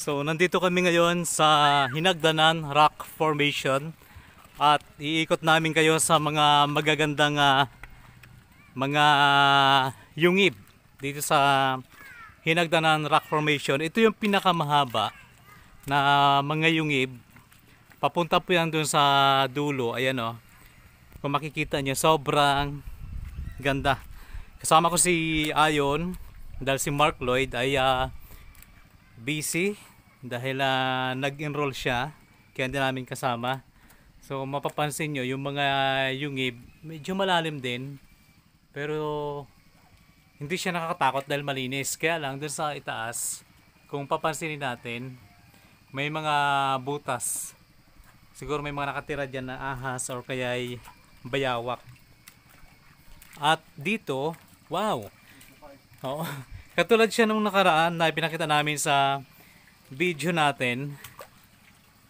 So nandito kami ngayon sa Hinagdanan Rock Formation at iikot namin kayo sa mga magagandang mga yungib dito sa Hinagdanan Rock Formation. Ito yung pinakamahaba na mga yungib. Papunta po yan dun sa dulo. Ayan o. Kung makikita nyo, sobrang ganda. Kasama ko si Ayon dahil si Mark Lloyd ay busy dahil nag-enroll siya kaya hindi namin kasama. So mapapansin nyo yung mga yungib medyo malalim din pero hindi siya nakakatakot dahil malinis. Kaya lang dun sa itaas kung papansinin natin may mga butas, siguro may mga nakatira dyan na ahas or kaya ay bayawak. At dito, wow, oo. Katulad siya nung nakaraan na pinakita namin sa video natin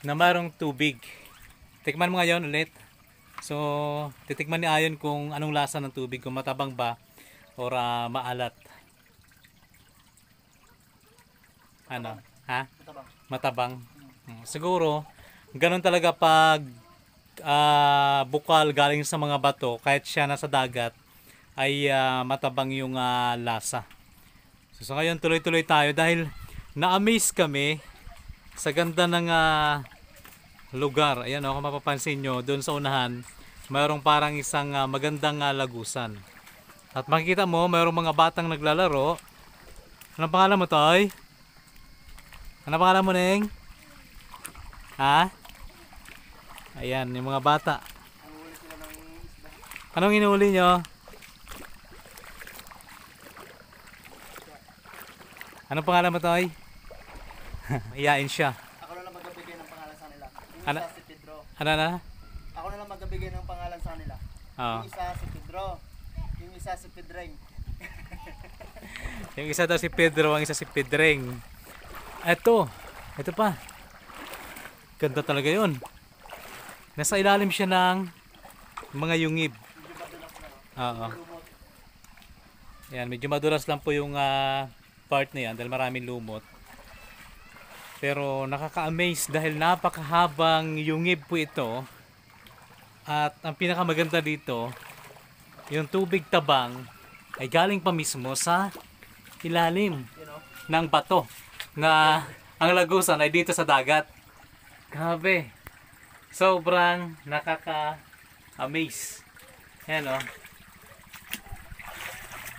na mayroong tubig. Tikman mo ngayon ulit. So, titikman ni Ayon kung anong lasa ng tubig, kung matabang ba or maalat. Ano? Ha? Matabang. Siguro, ganun talaga pag bukal galing sa mga bato, kahit siya nasa dagat, ay matabang yung lasa. So ngayon tuloy-tuloy tayo dahil na-amaze kami sa ganda ng lugar. Ayan o, kung mapapansin nyo, doon sa unahan mayroong parang isang magandang lagusan. At makikita mo, mayroong mga batang naglalaro. Anong pangalan mo, Toy? Anong pangalan mo, Neng? Ha? Ayan, yung mga bata. Anong inuuli nyo? Anong pangalan mo, Toy? Iyain siya. Ako na lang magbibigay ng pangalan sa nila. Yung Ano? isa si Pedro. Ano na? Ako na lang magbibigay ng pangalan sa nila. Oo. Yung isa si Pedro. Yung isa si Pedreng. Yung isa daw si Pedro, ang isa si Pedreng. Ito pa. Ganda talaga yun. Nasa ilalim siya ng mga yungib. Oo. Yan, medyo madulas lang po yung part na yan dahil maraming lumot. Pero nakaka-amaze dahil napakahabang yungib po ito. At ang pinakamaganda dito, yung tubig tabang ay galing pa mismo sa ilalim ng bato na ang lagusan ay dito sa dagat. Grabe. Sobrang nakaka-amaze. Ayan o.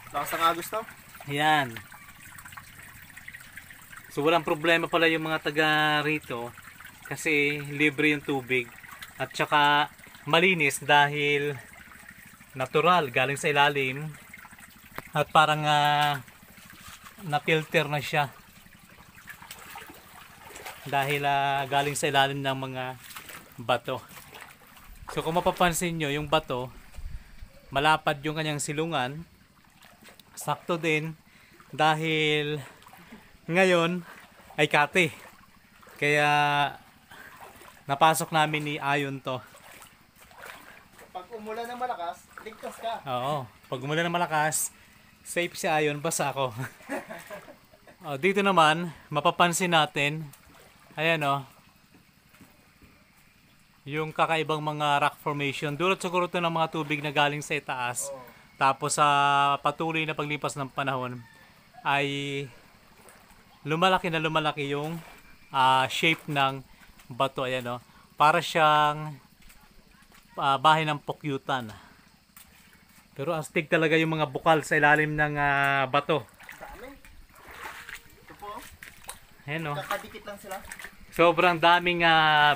Lakas ng agos to? Ayan. So walang problema pala yung mga taga rito kasi libre yung tubig at saka malinis dahil natural galing sa ilalim at parang na-filter na siya dahil galing sa ilalim ng mga bato. So kung mapapansin nyo yung bato malapad yung kanyang silungan, sakto din dahil ngayon ay kate. Kaya napasok namin ni Ayon to. Pag umulan ng malakas, ligtas ka. Oo, pag umulan ng malakas, safe si Ayon, basa ako. Dito naman, mapapansin natin, ayan o, yung kakaibang mga rock formation. Dulot siguro ito ng mga tubig na galing sa itaas. Tapos sa patuloy na paglipas ng panahon, ay lumalaki yung shape ng bato. Ayan o, para siyang bahay ng pukyutan. Pero astig talaga yung mga bukal sa ilalim ng bato. Dami. Ito po. Ayan o. Kakadikit lang sila. Sobrang daming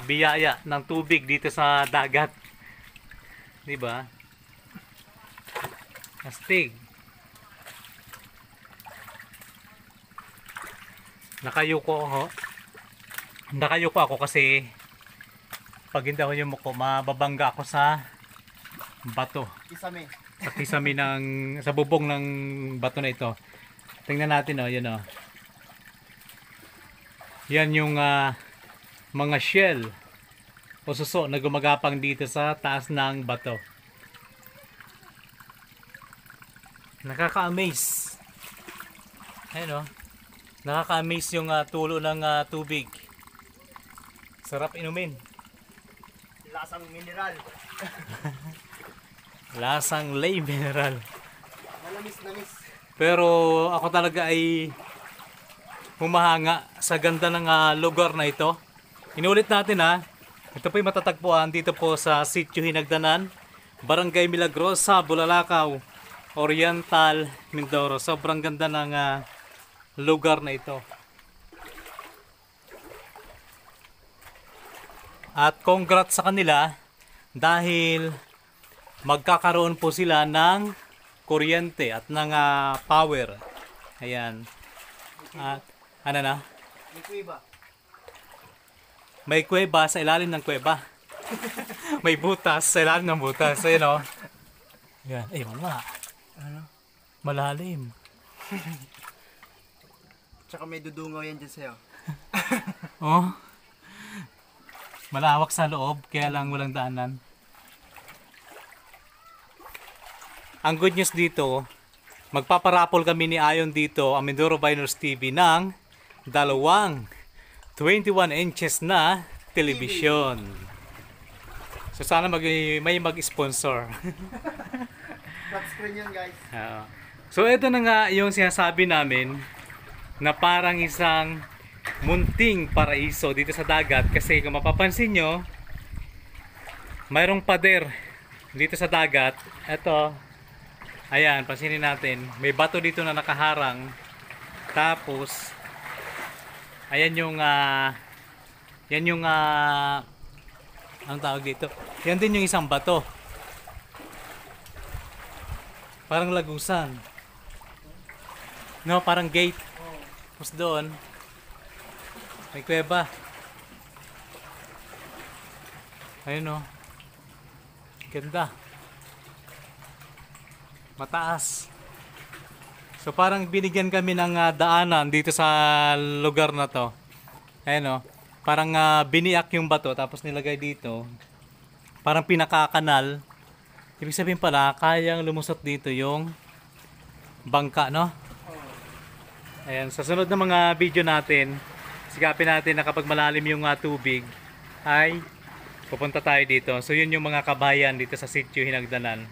biyaya ng tubig dito sa dagat. Diba? Astig. Nakayuko ako kasi pag hindi ako yumuko, mababangga ako sa bato. Kisame. Sa kisame sa bubong ng bato na ito. Tingnan natin yan o. Yan yung mga shell o suso na gumagapang dito sa taas ng bato. Nakaka-amaze. Ayan o. Nakaka-amaze yung tulo ng tubig. Sarap inumin. Lasang mineral. Lasang lay mineral. Malamis-namis. Pero ako talaga ay humahanga sa ganda ng lugar na ito. Inulit natin ha. Ito po yung matatagpuan dito po sa Sitio Hinagdanan, Barangay Milagrosa, Bulalakaw, Oriental, Mindoro. Sobrang ganda ng lugar na ito. At congrats sa kanila dahil magkakaroon po sila ng kuryente at ng power. Ayan. At ano na? May kuiba. May kuweba sa ilalim ng kuweba. May butas sa ilalim ng butas. Ayan o. Ayan. Eh, mama. Ano? Malalim. Tsaka may dudungaw yan dyan sa'yo. Oh. Malawak sa loob, kaya lang walang daanan. Ang good news dito, magpaparapol kami ni Ayon dito, ang Mindoro Biners TV, ng dalawang 21 inches na television. So sana may mag-sponsor. Flat screen yan guys. So ito na nga yung sinasabi namin na parang isang munting paraiso dito sa dagat, kasi kung mapapansin nyo, mayroong pader dito sa dagat. Ito, ayan, pansinin natin, may bato dito na nakaharang. Tapos ayan yung ang tawag dito, yan din yung isang bato, parang lagusan, no, parang gate. Tapos doon may kuweba. Ayun o. Ganda. Mataas. So parang binigyan kami ng daanan dito sa lugar na to. Ayun o. Parang biniyak yung bato tapos nilagay dito. Parang pinakakanal. Ibig sabihin pala, kayang lumusot dito yung bangka, no? Ayan, sa sunod na mga video natin, sigapin natin na kapag malalim yung tubig ay pupunta tayo dito. So yun yung mga kabayan dito sa Sitio Hinagdanan.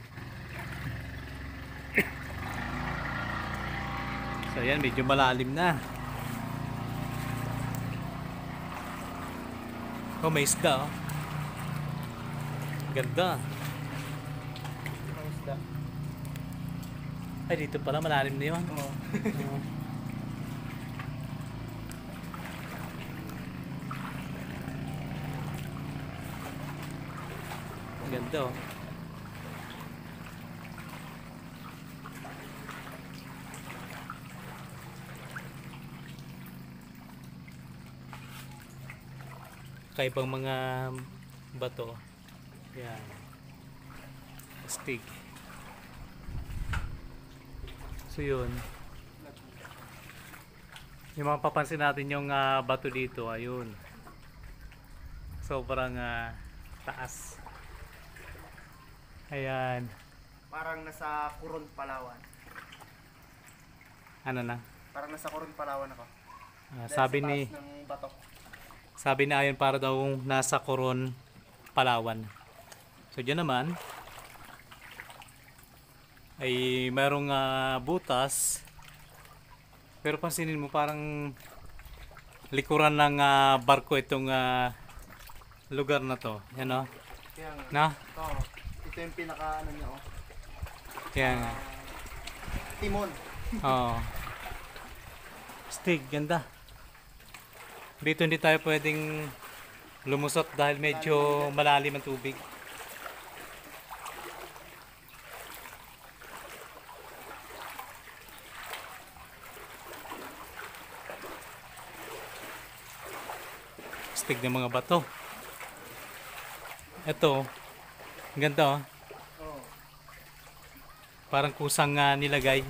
So yan, medyo malalim na. Oh, may isda oh. Ganda. Ang isda. Ay, dito pala malalim na yun. Oo. Ganda oh. Kaibang mga bato. Yan. Astig. So yun. Yung mga papansin natin yung bato dito, ayun. Sobrang taas. Ayan. Parang nasa Coron, Palawan. Ano na? Parang nasa Coron, Palawan ako. Dahil Sabi sa ni taas ng batok. Sabi na Ayon para daw nasa Coron, Palawan. So diyan naman ay merong butas. Pero pansinin mo parang likuran ng barko itong lugar na to. Yan o. Kaya nga. Na? Ito yung pinaka ano niya oh. Kaya nga. Timon. Oo. Stig, ganda. Dito hindi tayo pwedeng lumusot dahil medyo malalim ang tubig. Stig ng mga bato. Ito, ang ganda oh. Oh. Parang kusang nilagay.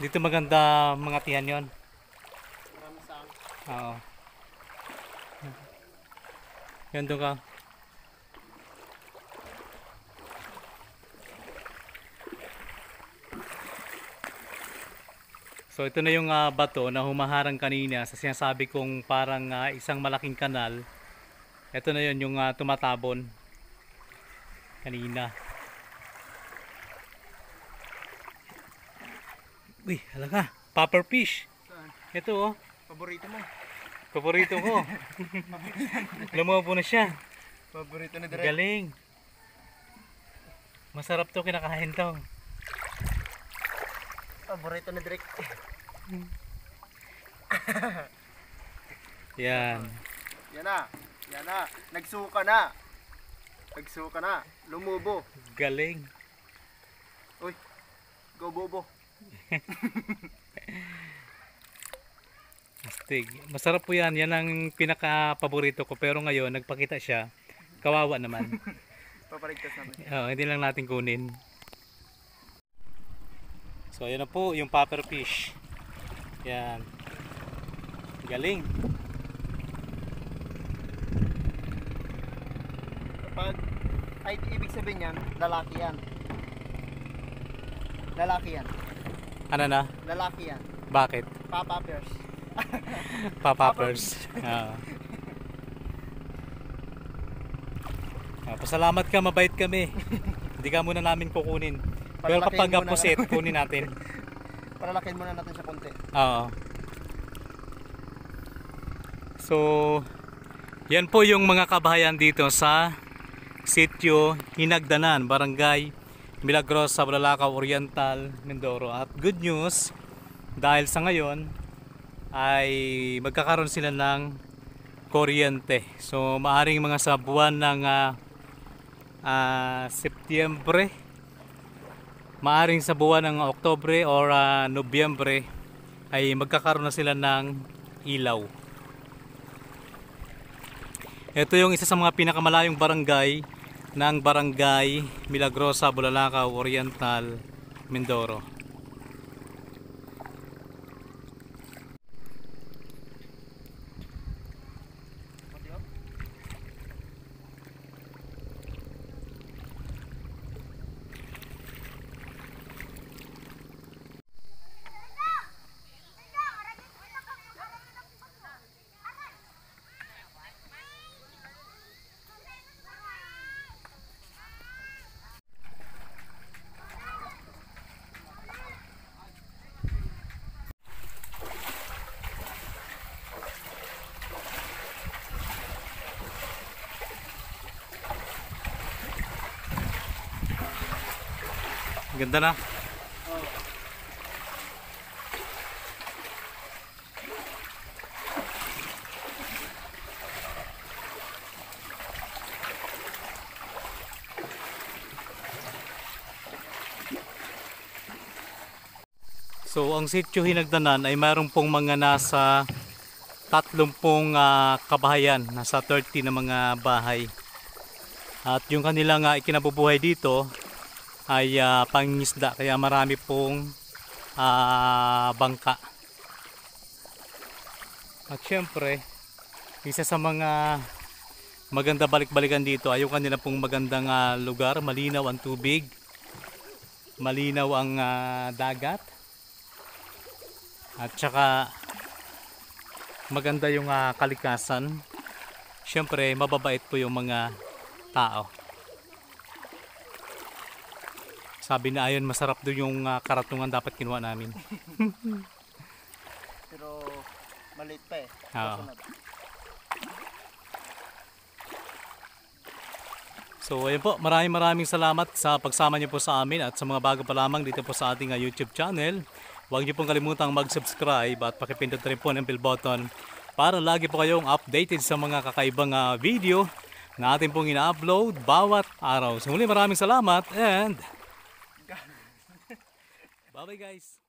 Dito maganda mga tiyan yon. Marami sa Yan doon ka. So ito na yung bato na humaharang kanina sa sinasabi kong parang isang malaking kanal. Ito na yun yung tumatabon kanina. Uy, halaga, popper fish. Saan? Ito oh, Paborito mo. paborito ko. Lumabo na siya. Paborito ni Direk. Galing. Masarap to, kinakain to. Paborito ni Direk. Yan. Yan na. Yan na. Nagsuka na. Nagsuka na. Lumubo. Galing. Uy. Go bobo. Astig. Masarap po yan. Yan ang pinaka-paborito ko. Pero ngayon, nagpakita siya. Kawawa naman. Papaligtas namin. Hindi lang natin kunin. So, ayan na po yung popper fish. Yan. Galing. Kapag ay ibig sabihin yan, lalaki yan. Lalaki yan. Ano na? Lalaki yan. Bakit? Papa Bears. Papappers. Pasalamat ka, mabait kami. Hindi ka muna namin kukunin. Pero kapag Palalakihin muna pusit, kunin natin. Palalakihin muna natin sa konti. Oo. So, yan po yung mga kabahayan dito sa Sitio Hinagdanan, Barangay Milagrosa, Bulalakaw Oriental, Mindoro. At good news, dahil sa ngayon ay magkakaroon sila ng kuryente. So, maaring mga sa buwan ng Setyembre, maaring sa buwan ng Oktubre or Nobyembre ay magkakaroon na sila ng ilaw. Ito yung isa sa mga pinakamalayong barangay ng Barangay Milagrosa, Bulalakaw Oriental, Mindoro. Ganda na. So ang Sitio Hinagdanan ay mayroon pong mga nasa 30 kabahayan, nasa 30 na mga bahay. At yung kanilang ikinabubuhay dito ay pangingisda, kaya marami pong bangka. At syempre, isa sa mga maganda balik-balikan dito ay yung kanila pong magandang lugar. Malinaw ang tubig, malinaw ang dagat, at saka maganda yung kalikasan. Syempre, mababait po yung mga tao. Sabi na ayon, masarap doon yung karatungan dapat kinuha namin. Pero maliit pa eh. Oo. So ayun po, maraming salamat sa pagsama niyo po sa amin at sa mga bago pa lamang dito po sa ating YouTube channel. Huwag niyo pong kalimutang mag-subscribe at pakipindot rin po ng bell button para lagi po kayong updated sa mga kakaibang video na atin pong ina-upload bawat araw. So muli, maraming salamat and bye bye guys.